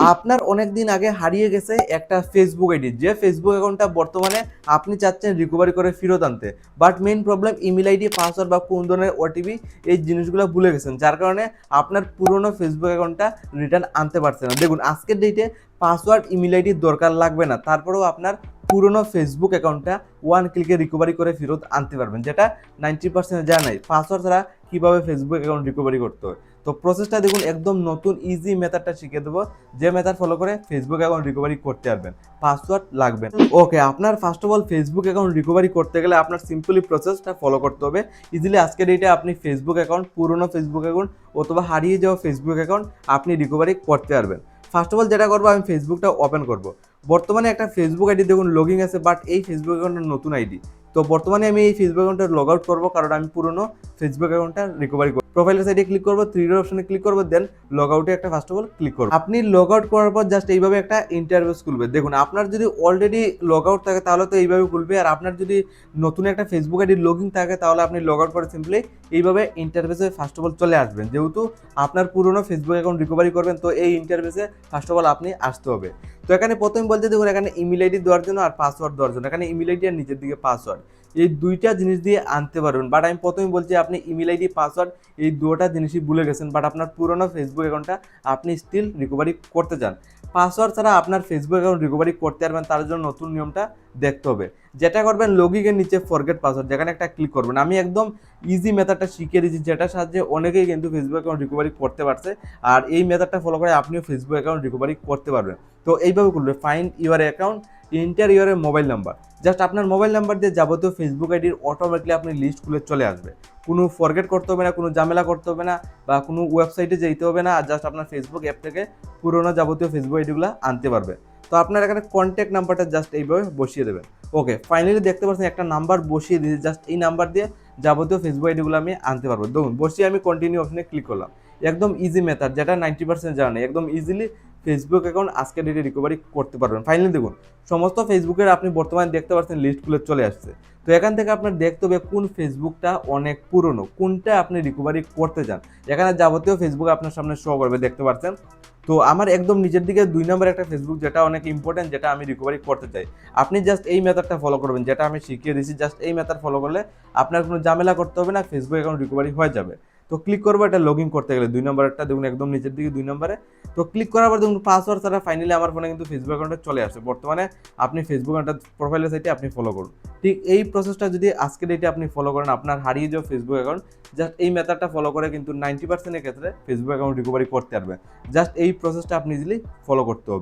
আপনার অনেক দিন আগে হারিয়ে গেছে একটা ফেসবুক আইডি, যে ফেসবুক অ্যাকাউন্টটা বর্তমানে আপনি চাচ্ছেন রিকভারি করে ফেরত আনতে, but main problem email ID, password বা কোন ধরনের ওটিপি এই জিনিসগুলো ভুলে গেছেন, যার কারণে আপনার পুরনো ফেসবুক অ্যাকাউন্টটা রিটার্ন আনতে পারছে না। দেখুন, আজকের ডেটে পাসওয়ার্ড ইমেল আইডির দরকার লাগবে না, তারপরেও আপনার পুরনো ফেসবুক অ্যাকাউন্টটা ওয়ান ক্লিকে রিকভারি করে ফেরত আনতে পারবেন, যেটা 90% জানা নাই পাসওয়ার্ড ছাড়া কীভাবে ফেসবুক অ্যাকাউন্ট রিকভারি করতে হয়। তো প্রসেসটা দেখুন, একদম নতুন ইজি মেথডটা শিখিয়ে দেবো, যে মেথড ফলো করে ফেসবুক অ্যাকাউন্ট রিকভারি করতে পারবেন, পাসওয়ার্ড লাগবে। ওকে, আপনার first of all Facebook account recovery করতে গেলে আপনার সিম্পলি প্রসেসটা ফলো করতে হবে। ইজিলি আজকের ডেটে আপনি ফেসবুক অ্যাকাউন্ট, পুরনো ফেসবুক অ্যাকাউন্ট অথবা হারিয়ে যাওয়া ফেসবুক অ্যাকাউন্ট আপনি রিকভারি করতে পারবেন। ফার্স্ট অফ অল যেটা করবো, আমি ফেসবুকটা ওপেন করব। বর্তমানে একটা ফেসবুক আইডি দেখুন লগিং আছে, বাট এই ফেসবুক অ্যাকাউন্টের নতুন আইডি। তো বর্তমানে আমি এই ফেসবুক অ্যাকাউন্টটা লগ আউট করবো, কারণ আমি পুরনো ফেসবুক অ্যাকাউন্টটা রিকভারি করবো। প্রোফাইলের সাইডে ক্লিক করবো, থ্রি ডট অপশনে ক্লিক করবো, দেন লগ আউটে একটা ফার্স্ট অফ অল ক্লিক করবো। আপনি লগ আউট করার পর জাস্ট এইভাবে একটা ইন্টারফেস খুলবে। দেখুন, আপনার যদি অলরেডি লগ আউট থাকে তাহলে তো এইভাবে খুলবে, আর আপনার যদি নতুন একটা ফেসবুক আইডি লগইন থাকে তাহলে আপনি লগ আউট করে সিম্পলি এইভাবে ইন্টারফেসে ফার্স্ট অফ অল চলে আসবেন। যেহেতু আপনার পুরনো ফেসবুক অ্যাকাউন্ট রিকভারি করবেন, তো এই ইন্টারফেসে ফার্স্ট অফ অল আপনি আসতে হবে। তো এখানে প্রথমে বলতে দেখুন, এখানে ইমেল আইডি দেওয়ার জন্য আর পাসওয়ার্ড দেওয়ার জন্য, এখানে ইমেল আইডি আর নিচের দিকে পাসওয়ার্ড, এই দুইটা জিনিস দিয়ে আনতে পারবেন। বাট আমি প্রথমে বলছি, আপনি ইমেল আইডি, পাসওয়ার্ড এই দুটোটা জিনিসই ভুলে গেছেন, বাট আপনার পুরনো ফেসবুক অ্যাকাউন্টটা আপনি স্টিল রিকভারি করতে চান। পাসওয়ার্ড ছাড়া আপনার ফেসবুক অ্যাকাউন্ট রিকভারি করতে পারবেন, তার জন্য নতুন নিয়মটা দেখতে হবে। যেটা করবেন, লগইনের নিচে ফরগেট পাসওয়ার্ড, যেখানে একটা ক্লিক করবেন। আমি একদম ইজি মেথডটা শিখিয়ে দিচ্ছি, যেটার সাহায্যে অনেকেই কিন্তু ফেসবুক অ্যাকাউন্ট রিকভারি করতে পারছে, আর এই মেথডটা ফলো করে আপনিও ফেসবুক অ্যাকাউন্ট রিকভারি করতে পারবেন। তো এইভাবে করবে, find your account, inter your mobile number. Just আপনার মোবাইল নাম্বার দিয়ে যাবতীয় ফেসবুক আইডির অটোমেটিকলি আপনি লিস্ট খুলে চলে আসবে। কোনো ফরগেট করতে হবে না, কোনো ঝামেলা করতে হবে না, বা কোনো ওয়েবসাইটে যেতে হবে না। আর জাস্ট আপনার ফেসবুক অ্যাপ থেকে পুরোনো যাবতীয় ফেসবুক আইডিগুলো আনতে পারবে। তো আপনার এখানে কন্ট্যাক্ট নাম্বারটা জাস্ট এইভাবে বসিয়ে দেবেন। ওকে, ফাইনালি দেখতে পাচ্ছেন একটা নাম্বার বসিয়ে দিয়েছি, জাস্ট এই নাম্বার দিয়ে যাবতীয় ফেসবুক আইডিগুলো আমি আনতে পারবো। দেখুন, বসিয়ে আমি কন্টিনিউ অপশনে ক্লিক করলাম। একদম ইজি মেথড, যেটা 90% জানা নেই, একদম ইজিলি ফেসবুক অ্যাকাউন্ট আজকের ডেটে রিকভারি করতে পারবেন। ফাইনালি দেখুন, সমস্ত ফেসবুকের আপনি বর্তমানে দেখতে পাচ্ছেন লিস্ট খুলে চলে আসছে। তো এখান থেকে আপনার দেখতে হবে কোন ফেসবুকটা অনেক পুরনো, কোনটা আপনি রিকভারি করতে চান। এখানে যাবতীয় ফেসবুক আপনার সামনে শো করবে, দেখতে পাচ্ছেন। তো আমার একদম নিচের দিকে 2 নম্বর একটা ফেসবুক, যেটা অনেক ইম্পর্টেন্ট, যেটা আমি রিকভারি করতে চাই। আপনি জাস্ট এই মেথডটা ফলো করবেন, যেটা আমি শিখিয়ে দিচ্ছি। জাস্ট এই মেথড ফলো করলে আপনার কোনো ঝামেলা করতে হবে না, ফেসবুক অ্যাকাউন্ট রিকভারি হয়ে যাবে। তো ক্লিক করবো এটা লগ ইন করতে গেলে 2 নম্বরটা, দেখুন একদম নিচের দিকে 2 নম্বরে। তো ক্লিক করার পর দেখুন পাসওয়ার্ড ছাড়া ফাইনালি আমার ফোনে কিন্তু ফেসবুক অ্যাকাউন্টে চলে আসে। বর্তমানে আপনি ফেসবুক অ্যাকাউন্টটা প্রোফাইলের সাইটে আপনি ফলো করুন। ঠিক এই প্রসেসটা যদি আজকের ডেটে আপনি ফলো করেন, আপনার হারিয়ে যাওয়া ফেসবুক অ্যাকাউন্ট, জাস্ট এই মেথডটা ফলো করে কিন্তু 90% এর ক্ষেত্রে ফেসবুক অ্যাকাউন্ট রিকভারি করতে পারবেন। জাস্ট এই প্রসেসটা আপনি ইজিলি ফলো করতে হবে।